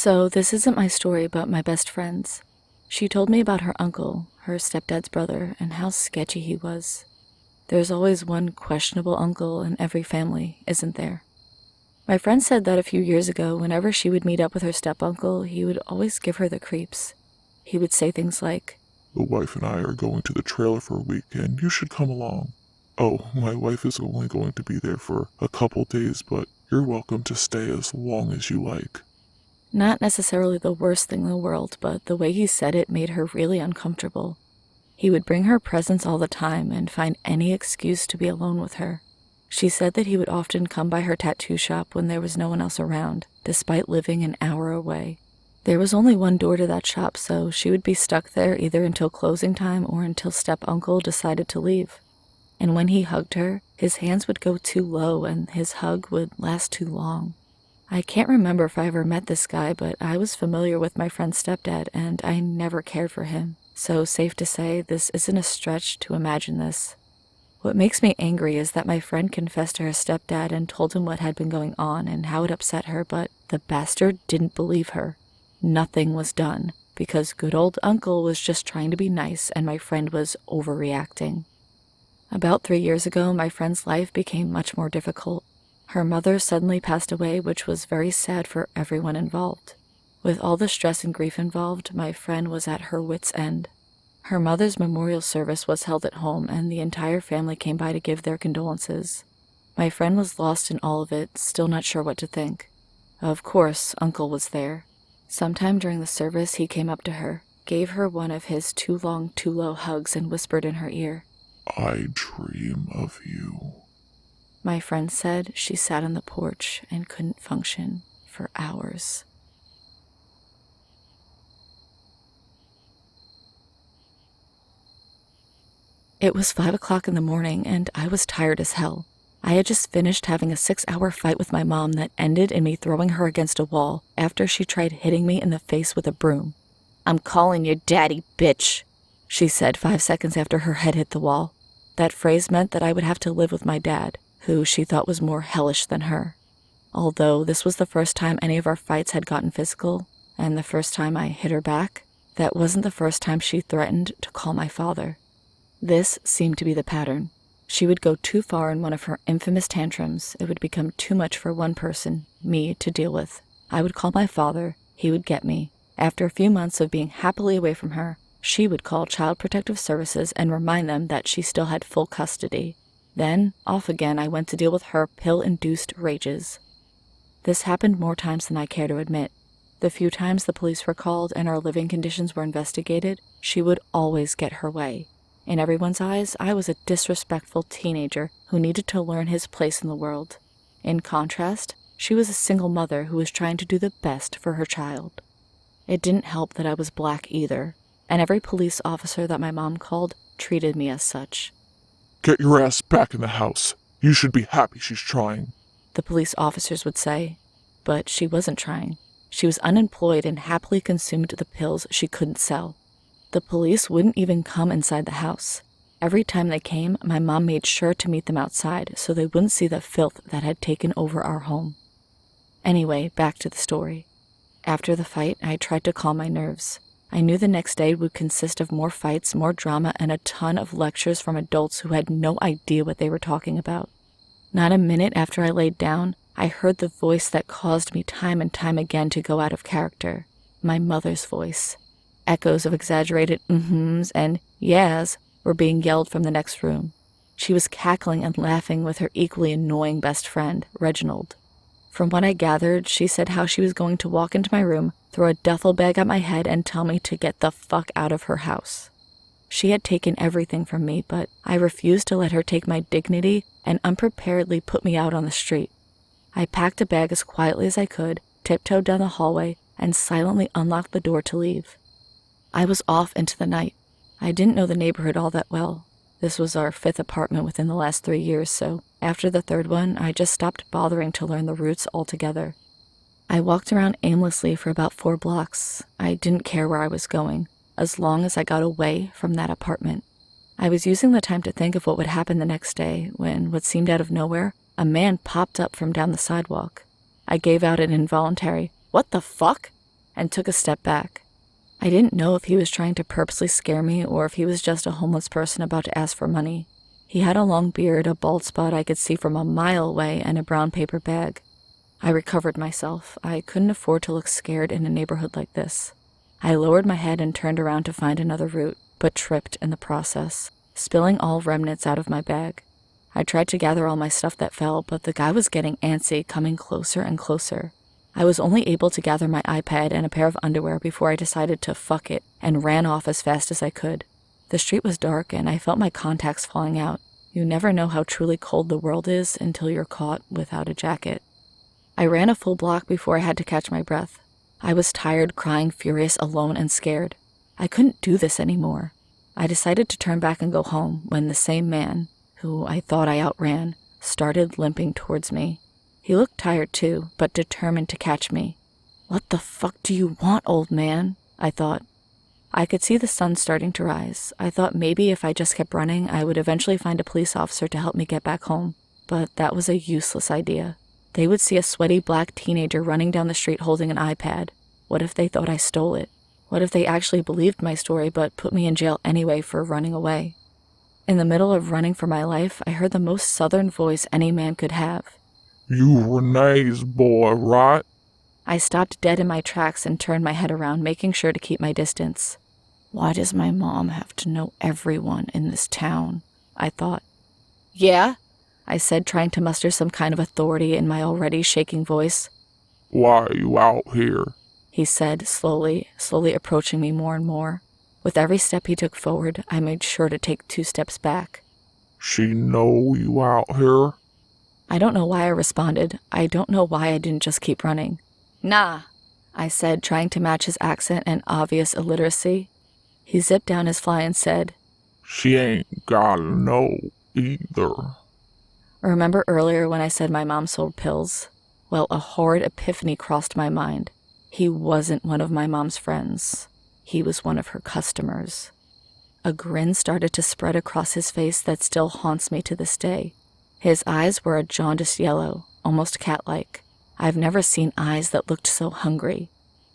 So this isn't my story, but my best friend's. She told me about her uncle, her stepdad's brother, and how sketchy he was. There's always one questionable uncle in every family, isn't there? My friend said that a few years ago, whenever she would meet up with her step-uncle, he would always give her the creeps. He would say things like, "The wife and I are going to the trailer for a week, and you should come along. Oh, my wife is only going to be there for a couple days, but you're welcome to stay as long as you like." Not necessarily the worst thing in the world, but the way he said it made her really uncomfortable. He would bring her presents all the time and find any excuse to be alone with her. She said that he would often come by her tattoo shop when there was no one else around, despite living an hour away. There was only one door to that shop, so she would be stuck there either until closing time or until step-uncle decided to leave. And when he hugged her, his hands would go too low and his hug would last too long. I can't remember if I ever met this guy, but I was familiar with my friend's stepdad, and I never cared for him. So safe to say, this isn't a stretch to imagine this. What makes me angry is that my friend confessed to her stepdad and told him what had been going on and how it upset her, but the bastard didn't believe her. Nothing was done, because good old uncle was just trying to be nice and my friend was overreacting. About 3 years ago, my friend's life became much more difficult. Her mother suddenly passed away, which was very sad for everyone involved. With all the stress and grief involved, my friend was at her wit's end. Her mother's memorial service was held at home, and the entire family came by to give their condolences. My friend was lost in all of it, still not sure what to think. Of course, Uncle was there. Sometime during the service, he came up to her, gave her one of his too long, too low hugs, and whispered in her ear, "I dream of you." My friend said she sat on the porch and couldn't function for hours. It was 5 o'clock in the morning, and I was tired as hell. I had just finished having a 6-hour fight with my mom that ended in me throwing her against a wall after she tried hitting me in the face with a broom. "I'm calling your daddy, bitch," she said 5 seconds after her head hit the wall. That phrase meant that I would have to live with my dad, who she thought was more hellish than her. Although this was the first time any of our fights had gotten physical, and the first time I hit her back, that wasn't the first time she threatened to call my father. This seemed to be the pattern. She would go too far in one of her infamous tantrums. It would become too much for one person, me, to deal with. I would call my father, he would get me. After a few months of being happily away from her, she would call Child Protective Services and remind them that she still had full custody. Then, off again, I went to deal with her pill-induced rages. This happened more times than I care to admit. The few times the police were called and our living conditions were investigated, she would always get her way. In everyone's eyes, I was a disrespectful teenager who needed to learn his place in the world. In contrast, she was a single mother who was trying to do the best for her child. It didn't help that I was black either, and every police officer that my mom called treated me as such. "Get your ass back in the house. You should be happy she's trying," the police officers would say. But she wasn't trying. She was unemployed and happily consumed the pills she couldn't sell. The police wouldn't even come inside the house. Every time they came, my mom made sure to meet them outside so they wouldn't see the filth that had taken over our home. Anyway, back to the story. After the fight, I tried to calm my nerves. I knew the next day would consist of more fights, more drama, and a ton of lectures from adults who had no idea what they were talking about. Not a minute after I laid down, I heard the voice that caused me time and time again to go out of character. My mother's voice. Echoes of exaggerated mm-hms and yeahs were being yelled from the next room. She was cackling and laughing with her equally annoying best friend, Reginald. From what I gathered, she said how she was going to walk into my room, throw a duffel bag at my head, and tell me to get the fuck out of her house. She had taken everything from me, but I refused to let her take my dignity and unpreparedly put me out on the street. I packed a bag as quietly as I could, tiptoed down the hallway, and silently unlocked the door to leave. I was off into the night. I didn't know the neighborhood all that well. This was our 5th apartment within the last 3 years, so after the 3rd one, I just stopped bothering to learn the routes altogether. I walked around aimlessly for about 4 blocks. I didn't care where I was going, as long as I got away from that apartment. I was using the time to think of what would happen the next day when, what seemed out of nowhere, a man popped up from down the sidewalk. I gave out an involuntary, "What the fuck?" and took a step back. I didn't know if he was trying to purposely scare me or if he was just a homeless person about to ask for money. He had a long beard, a bald spot I could see from a mile away, and a brown paper bag. I recovered myself. I couldn't afford to look scared in a neighborhood like this. I lowered my head and turned around to find another route, but tripped in the process, spilling all remnants out of my bag. I tried to gather all my stuff that fell, but the guy was getting antsy, coming closer and closer. I was only able to gather my iPad and a pair of underwear before I decided to fuck it and ran off as fast as I could. The street was dark and I felt my contacts falling out. You never know how truly cold the world is until you're caught without a jacket. I ran a full block before I had to catch my breath. I was tired, crying, furious, alone, and scared. I couldn't do this anymore. I decided to turn back and go home when the same man, who I thought I outran, started limping towards me. He looked tired too, but determined to catch me. "What the fuck do you want, old man?" I thought. I could see the sun starting to rise. I thought maybe if I just kept running, I would eventually find a police officer to help me get back home. But that was a useless idea. They would see a sweaty black teenager running down the street holding an iPad. What if they thought I stole it? What if they actually believed my story but put me in jail anyway for running away? In the middle of running for my life, I heard the most southern voice any man could have. "You Renee's boy, right?" I stopped dead in my tracks and turned my head around, making sure to keep my distance. Why does my mom have to know everyone in this town? I thought. "Yeah?" I said, trying to muster some kind of authority in my already shaking voice. "Why are you out here?" He said, slowly approaching me more and more. With every step he took forward, I made sure to take 2 steps back. "She know you out here?" I don't know why I responded. I don't know why I didn't just keep running. "Nah," I said, trying to match his accent and obvious illiteracy. He zipped down his fly and said, "She ain't gotta know either." Remember earlier when I said my mom sold pills? Well, a horrid epiphany crossed my mind. He wasn't one of my mom's friends. He was one of her customers. A grin started to spread across his face that still haunts me to this day. His eyes were a jaundiced yellow, almost cat-like. I've never seen eyes that looked so hungry.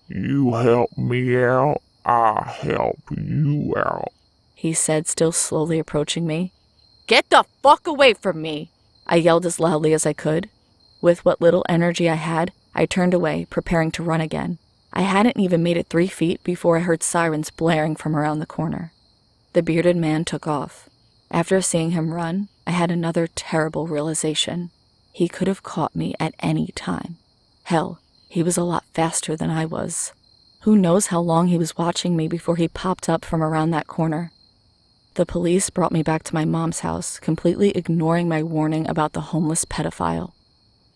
"You help me out, I help you out," he said, still slowly approaching me. "Get the fuck away from me!" I yelled as loudly as I could. With what little energy I had, I turned away, preparing to run again. I hadn't even made it 3 feet before I heard sirens blaring from around the corner. The bearded man took off. After seeing him run, I had another terrible realization. He could have caught me at any time. Hell, he was a lot faster than I was. Who knows how long he was watching me before he popped up from around that corner. The police brought me back to my mom's house, completely ignoring my warning about the homeless pedophile.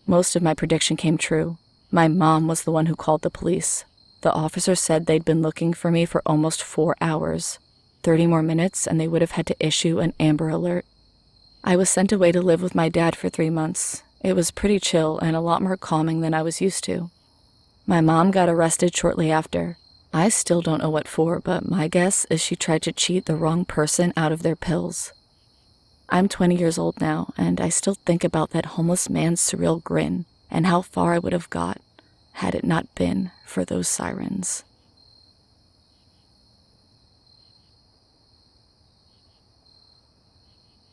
Most of my prediction came true. My mom was the one who called the police. The officer said they'd been looking for me for almost 4 hours. 30 more minutes and they would have had to issue an Amber Alert. I was sent away to live with my dad for 3 months. It was pretty chill and a lot more calming than I was used to. My mom got arrested shortly after. I still don't know what for, but my guess is she tried to cheat the wrong person out of their pills. I'm 20 years old now, and I still think about that homeless man's surreal grin and how far I would have got had it not been for those sirens.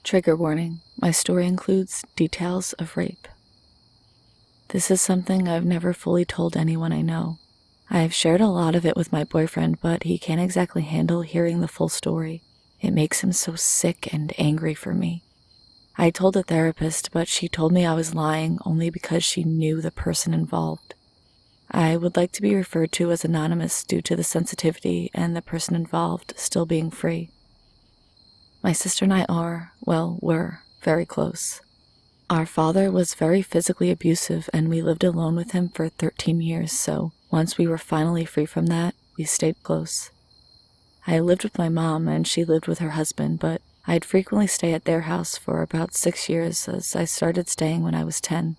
Trigger warning. My story includes details of rape. This is something I've never fully told anyone I know. I've shared a lot of it with my boyfriend, but he can't exactly handle hearing the full story. It makes him so sick and angry for me. I told a therapist, but she told me I was lying only because she knew the person involved. I would like to be referred to as anonymous due to the sensitivity and the person involved still being free. My sister and I were very close. Our father was very physically abusive and we lived alone with him for 13 years, so once we were finally free from that, we stayed close. I lived with my mom and she lived with her husband, but I'd frequently stay at their house for about 6 years as I started staying when I was 10.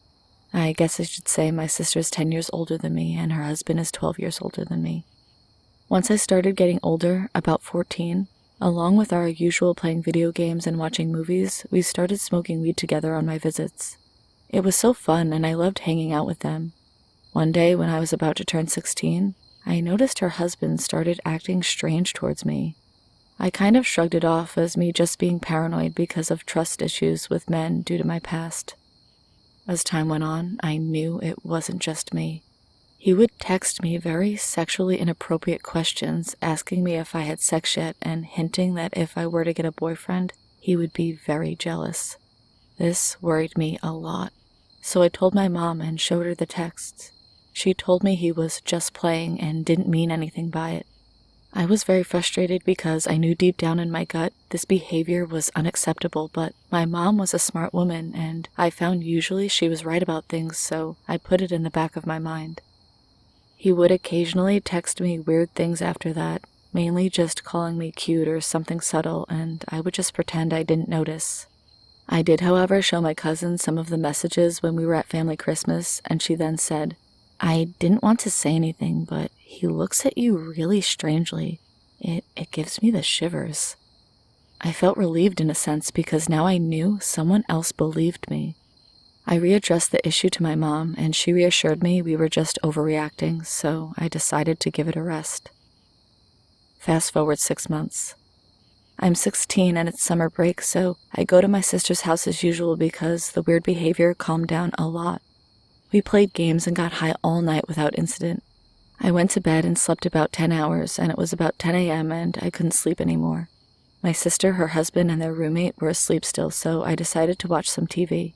I guess I should say my sister is 10 years older than me and her husband is 12 years older than me. Once I started getting older, about 14, along with our usual playing video games and watching movies, we started smoking weed together on my visits. It was so fun and I loved hanging out with them. One day when I was about to turn 16, I noticed her husband started acting strange towards me. I kind of shrugged it off as me just being paranoid because of trust issues with men due to my past. As time went on, I knew it wasn't just me. He would text me very sexually inappropriate questions, asking me if I had sex yet and hinting that if I were to get a boyfriend, he would be very jealous. This worried me a lot, so I told my mom and showed her the texts. She told me he was just playing and didn't mean anything by it. I was very frustrated because I knew deep down in my gut this behavior was unacceptable, but my mom was a smart woman and I found usually she was right about things, so I put it in the back of my mind. He would occasionally text me weird things after that, mainly just calling me cute or something subtle, and I would just pretend I didn't notice. I did, however, show my cousin some of the messages when we were at family Christmas, and she then said, "I didn't want to say anything, but he looks at you really strangely. It gives me the shivers." I felt relieved in a sense because now I knew someone else believed me. I readdressed the issue to my mom, and she reassured me we were just overreacting, so I decided to give it a rest. Fast forward 6 months. I'm 16 and it's summer break, so I go to my sister's house as usual because the weird behavior calmed down a lot. We played games and got high all night without incident. I went to bed and slept about 10 hours, and it was about 10 a.m. and I couldn't sleep anymore. My sister, her husband, and their roommate were asleep still, so I decided to watch some TV.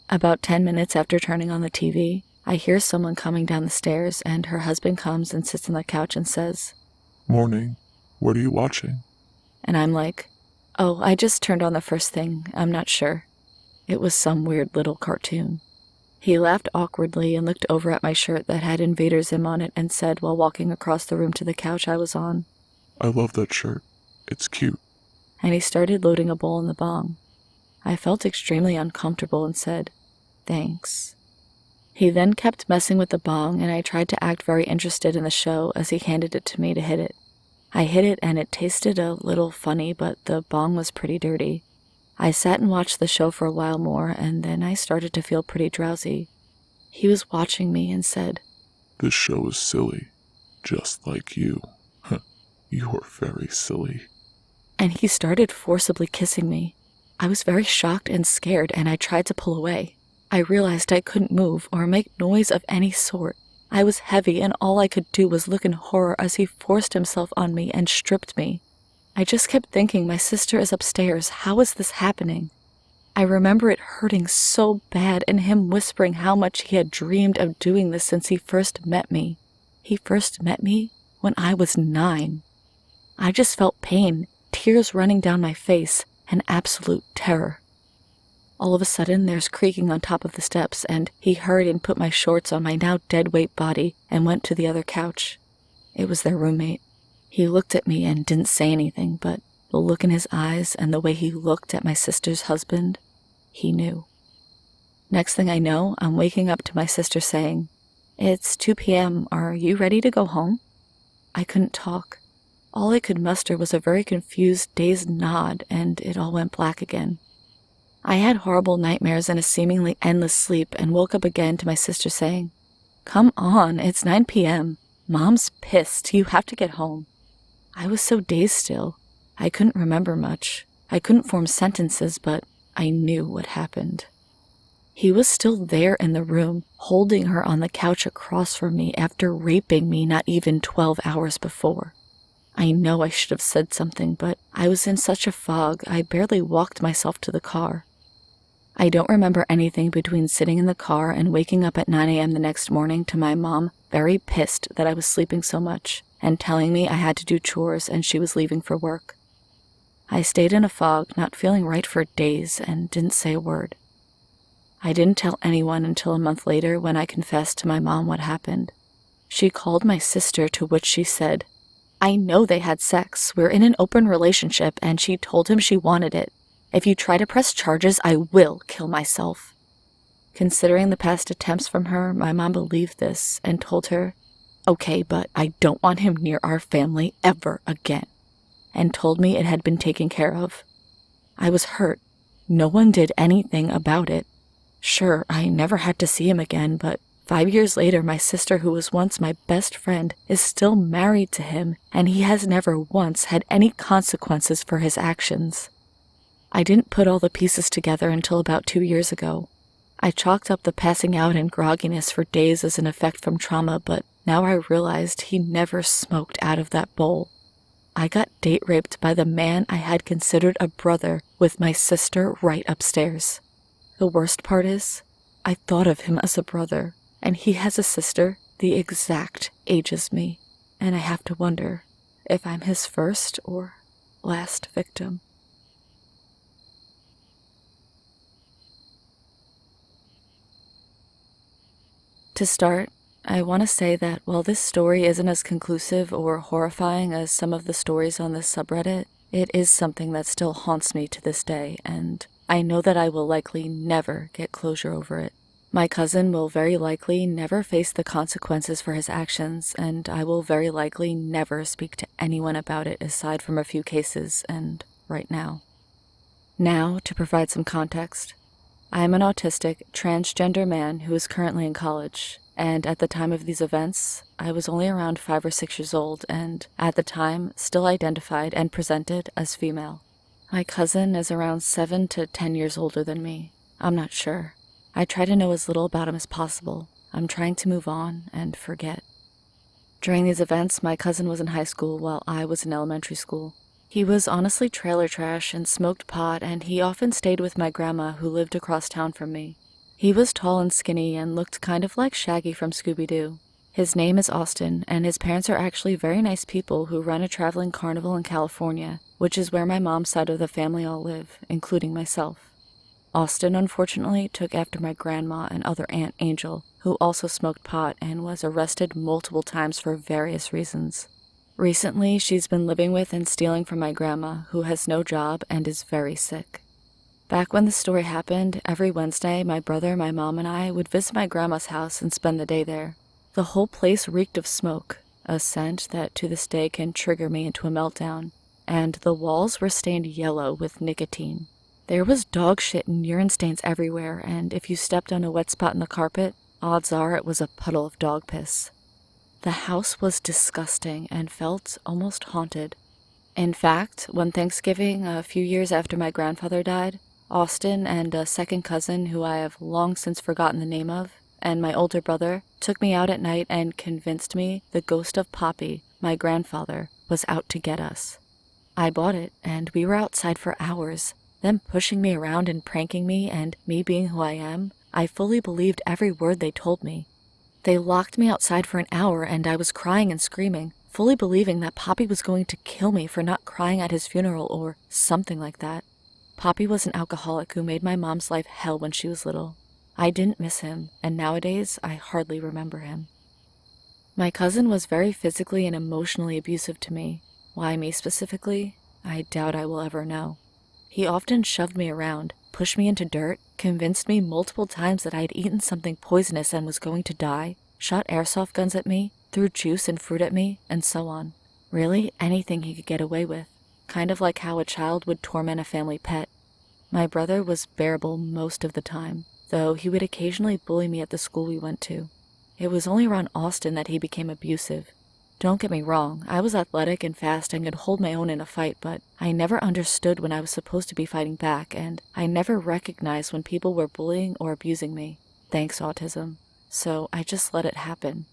About 10 minutes after turning on the TV, I hear someone coming down the stairs, and her husband comes and sits on the couch and says, "Morning. What are you watching?" And I'm like, "Oh, I just turned on the first thing, I'm not sure." It was some weird little cartoon. He laughed awkwardly and looked over at my shirt that had Invader Zim on it and said while walking across the room to the couch I was on, "I love that shirt. It's cute." And he started loading a bowl in the bong. I felt extremely uncomfortable and said, "Thanks." He then kept messing with the bong, and I tried to act very interested in the show as he handed it to me to hit it. I hit it and it tasted a little funny, but the bong was pretty dirty. I sat and watched the show for a while more, and then I started to feel pretty drowsy. He was watching me and said, "This show is silly. Just like you. You're very silly." And he started forcibly kissing me. I was very shocked and scared, and I tried to pull away. I realized I couldn't move or make noise of any sort. I was heavy, and all I could do was look in horror as he forced himself on me and stripped me. I just kept thinking, my sister is upstairs. How is this happening? I remember it hurting so bad and him whispering how much he had dreamed of doing this since he first met me. He first met me when I was 9. I just felt pain, tears running down my face, and absolute terror. All of a sudden, there's creaking on top of the steps, and he hurried and put my shorts on my now dead-weight body and went to the other couch. It was their roommate. He looked at me and didn't say anything, but the look in his eyes and the way he looked at my sister's husband, he knew. Next thing I know, I'm waking up to my sister saying, "It's 2 p.m. Are you ready to go home?" I couldn't talk. All I could muster was a very confused, dazed nod, and it all went black again. I had horrible nightmares and a seemingly endless sleep and woke up again to my sister saying, "Come on, it's 9 p.m. Mom's pissed. You have to get home." I was so dazed still. I couldn't remember much. I couldn't form sentences, but I knew what happened. He was still there in the room, holding her on the couch across from me after raping me not even 12 hours before. I know I should have said something, but I was in such a fog I barely walked myself to the car. I don't remember anything between sitting in the car and waking up at 9 a.m. the next morning to my mom very pissed that I was sleeping so much and telling me I had to do chores and she was leaving for work. I stayed in a fog, not feeling right for days, and didn't say a word. I didn't tell anyone until a month later when I confessed to my mom what happened. She called my sister, to which she said, "I know they had sex. We're in an open relationship, and she told him she wanted it. If you try to press charges, I will kill myself." Considering the past attempts from her, my mom believed this and told her, "Okay, but I don't want him near our family ever again," and told me it had been taken care of. I was hurt. No one did anything about it. Sure, I never had to see him again, but 5 years later, my sister, who was once my best friend, is still married to him, and he has never once had any consequences for his actions. I didn't put all the pieces together until about 2 years ago. I chalked up the passing out and grogginess for days as an effect from trauma, but now I realized he never smoked out of that bowl. I got date raped by the man I had considered a brother with my sister right upstairs. The worst part is, I thought of him as a brother, and he has a sister the exact age as me, and I have to wonder if I'm his first or last victim. To start, I want to say that while this story isn't as conclusive or horrifying as some of the stories on this subreddit, it is something that still haunts me to this day, and I know that I will likely never get closure over it. My cousin will very likely never face the consequences for his actions, and I will very likely never speak to anyone about it aside from a few cases, and right now. Now, to provide some context, I am an autistic, transgender man who is currently in college, and at the time of these events, I was only around 5 or 6 years old, and at the time, still identified and presented as female. My cousin is around 7 to 10 years older than me. I'm not sure. I try to know as little about him as possible. I'm trying to move on and forget. During these events, my cousin was in high school while I was in elementary school. He was honestly trailer trash and smoked pot, and he often stayed with my grandma who lived across town from me. He was tall and skinny and looked kind of like Shaggy from Scooby-Doo. His name is Austin, and his parents are actually very nice people who run a traveling carnival in California, which is where my mom's side of the family all live, including myself. Austin, unfortunately, took after my grandma and other Aunt Angel, who also smoked pot and was arrested multiple times for various reasons. Recently, she's been living with and stealing from my grandma, who has no job and is very sick. Back when the story happened, every Wednesday, my brother, my mom, and I would visit my grandma's house and spend the day there. The whole place reeked of smoke, a scent that to this day can trigger me into a meltdown, and the walls were stained yellow with nicotine. There was dog shit and urine stains everywhere, and if you stepped on a wet spot in the carpet, odds are it was a puddle of dog piss. The house was disgusting and felt almost haunted. In fact, one Thanksgiving, a few years after my grandfather died, Austin and a second cousin who I have long since forgotten the name of, and my older brother, took me out at night and convinced me the ghost of Poppy, my grandfather, was out to get us. I bought it, and we were outside for hours, them pushing me around and pranking me, and me being who I am, I fully believed every word they told me. They locked me outside for an hour, and I was crying and screaming, fully believing that Poppy was going to kill me for not crying at his funeral or something like that. Poppy was an alcoholic who made my mom's life hell when she was little. I didn't miss him, and nowadays I hardly remember him. My cousin was very physically and emotionally abusive to me. Why me specifically? I doubt I will ever know. He often shoved me around, pushed me into dirt, convinced me multiple times that I had eaten something poisonous and was going to die, shot airsoft guns at me, threw juice and fruit at me, and so on. Really, anything he could get away with. Kind of like how a child would torment a family pet. My brother was bearable most of the time, though he would occasionally bully me at the school we went to. It was only around Austin that he became abusive. Don't get me wrong, I was athletic and fast and could hold my own in a fight, but I never understood when I was supposed to be fighting back, and I never recognized when people were bullying or abusing me. Thanks, autism. So I just let it happen.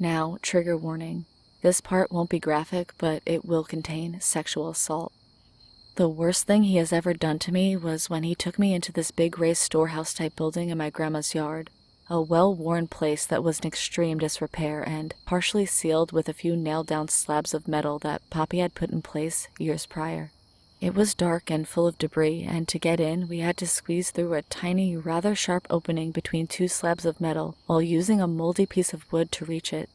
Now, trigger warning. This part won't be graphic, but it will contain sexual assault. The worst thing he has ever done to me was when he took me into this big raised storehouse-type building in my grandma's yard. A well-worn place that was in extreme disrepair and partially sealed with a few nailed-down slabs of metal that Poppy had put in place years prior. It was dark and full of debris, and to get in, we had to squeeze through a tiny, rather sharp opening between 2 slabs of metal while using a moldy piece of wood to reach it.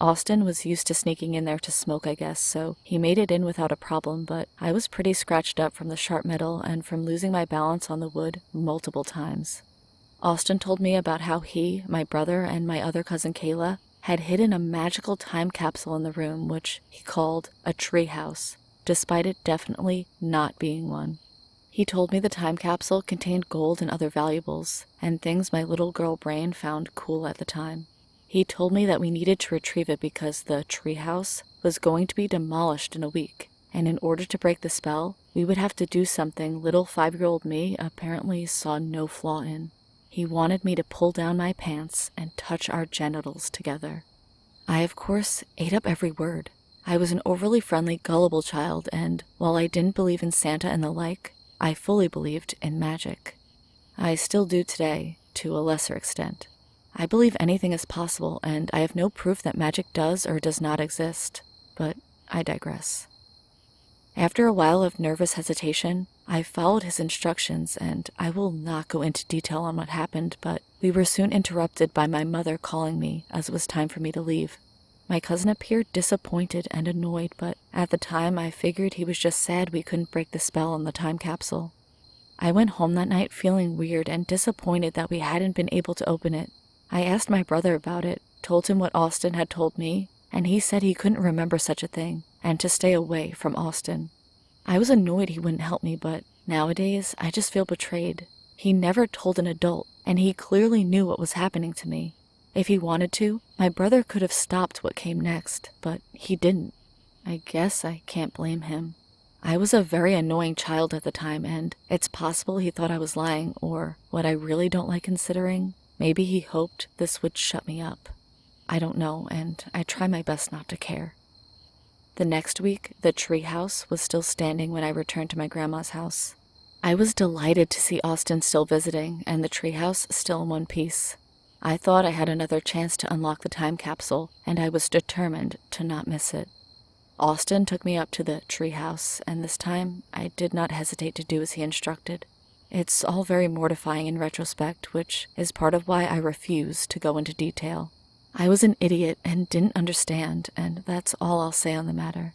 Austin was used to sneaking in there to smoke, I guess, so he made it in without a problem, but I was pretty scratched up from the sharp metal and from losing my balance on the wood multiple times. Austin told me about how he, my brother, and my other cousin Kayla had hidden a magical time capsule in the room, which he called a tree house, despite it definitely not being one. He told me the time capsule contained gold and other valuables, and things my little girl brain found cool at the time. He told me that we needed to retrieve it because the treehouse was going to be demolished in a week, and in order to break the spell, we would have to do something little 5-year-old me apparently saw no flaw in. He wanted me to pull down my pants and touch our genitals together. I, of course, ate up every word. I was an overly friendly, gullible child, and while I didn't believe in Santa and the like, I fully believed in magic. I still do today, to a lesser extent. I believe anything is possible, and I have no proof that magic does or does not exist, but I digress. After a while of nervous hesitation, I followed his instructions, and I will not go into detail on what happened, but we were soon interrupted by my mother calling me as it was time for me to leave. My cousin appeared disappointed and annoyed, but at the time I figured he was just sad we couldn't break the spell on the time capsule. I went home that night feeling weird and disappointed that we hadn't been able to open it. I asked my brother about it, told him what Austin had told me, and he said he couldn't remember such a thing, and to stay away from Austin. I was annoyed he wouldn't help me, but nowadays I just feel betrayed. He never told an adult, and he clearly knew what was happening to me. If he wanted to, my brother could have stopped what came next, but he didn't. I guess I can't blame him. I was a very annoying child at the time, and it's possible he thought I was lying, or what I really don't like considering, maybe he hoped this would shut me up. I don't know, and I try my best not to care. The next week, the treehouse was still standing when I returned to my grandma's house. I was delighted to see Austin still visiting, and the treehouse still in one piece. I thought I had another chance to unlock the time capsule, and I was determined to not miss it. Austin took me up to the treehouse, and this time I did not hesitate to do as he instructed. It's all very mortifying in retrospect, which is part of why I refuse to go into detail. I was an idiot and didn't understand, and that's all I'll say on the matter.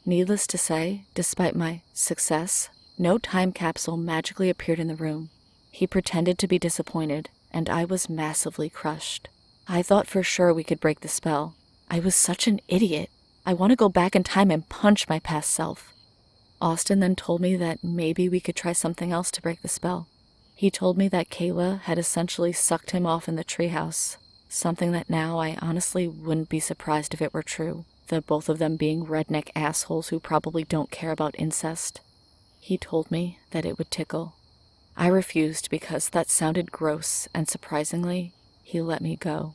Needless to say, despite my success, no time capsule magically appeared in the room. He pretended to be disappointed, and I was massively crushed. I thought for sure we could break the spell. I was such an idiot. I want to go back in time and punch my past self. Austin then told me that maybe we could try something else to break the spell. He told me that Kayla had essentially sucked him off in the treehouse, something that now I honestly wouldn't be surprised if it were true, the both of them being redneck assholes who probably don't care about incest. He told me that it would tickle. I refused because that sounded gross, and surprisingly, he let me go.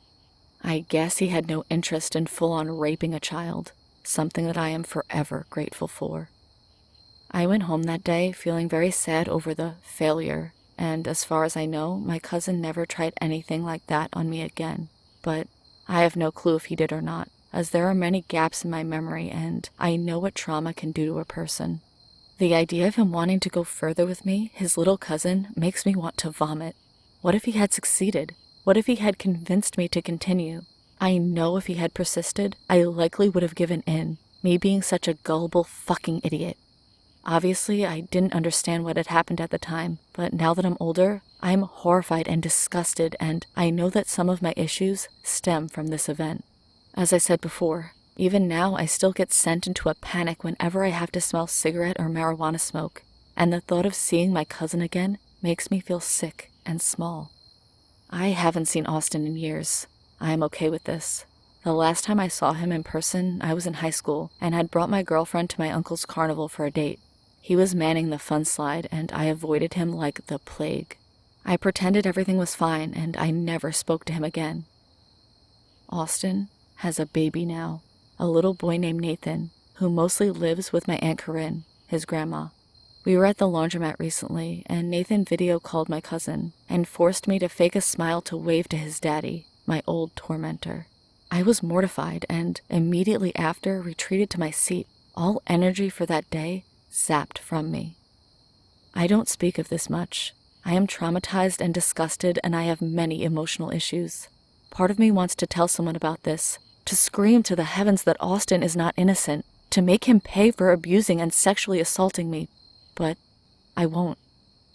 I guess he had no interest in full-on raping a child, something that I am forever grateful for. I went home that day feeling very sad over the failure, and as far as I know, my cousin never tried anything like that on me again. But I have no clue if he did or not, as there are many gaps in my memory, and I know what trauma can do to a person. The idea of him wanting to go further with me, his little cousin, makes me want to vomit. What if he had succeeded? What if he had convinced me to continue? I know if he had persisted, I likely would have given in, me being such a gullible fucking idiot. Obviously, I didn't understand what had happened at the time, but now that I'm older, I'm horrified and disgusted, and I know that some of my issues stem from this event. As I said before, even now I still get sent into a panic whenever I have to smell cigarette or marijuana smoke, and the thought of seeing my cousin again makes me feel sick and small. I haven't seen Austin in years. I am okay with this. The last time I saw him in person, I was in high school and had brought my girlfriend to my uncle's carnival for a date. He was manning the fun slide, and I avoided him like the plague. I pretended everything was fine, and I never spoke to him again. Austin has a baby now, a little boy named Nathan, who mostly lives with my Aunt Corinne, his grandma. We were at the laundromat recently, and Nathan video called my cousin and forced me to fake a smile to wave to his daddy, my old tormentor. I was mortified and immediately after retreated to my seat, all energy for that day zapped from me. I don't speak of this much. I am traumatized and disgusted, and I have many emotional issues. Part of me wants to tell someone about this, to scream to the heavens that Austin is not innocent, to make him pay for abusing and sexually assaulting me, but I won't.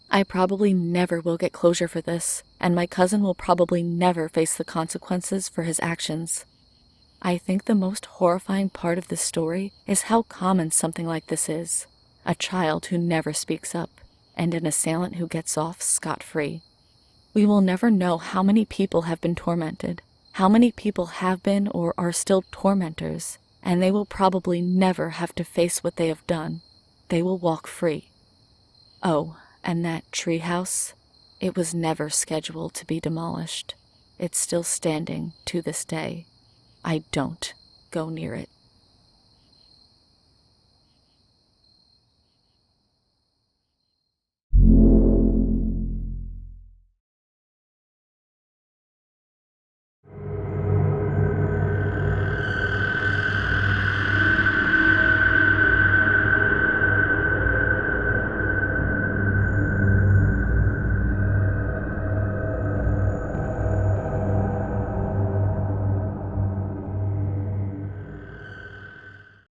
I probably never will get closure for this, and my cousin will probably never face the consequences for his actions. I think the most horrifying part of this story is how common something like this is. A child who never speaks up. and an assailant who gets off scot-free. We will never know how many people have been tormented, how many people have been or are still tormentors, and they will probably never have to face what they have done. They will walk free. Oh, and that treehouse? It was never scheduled to be demolished. It's still standing to this day. I don't go near it.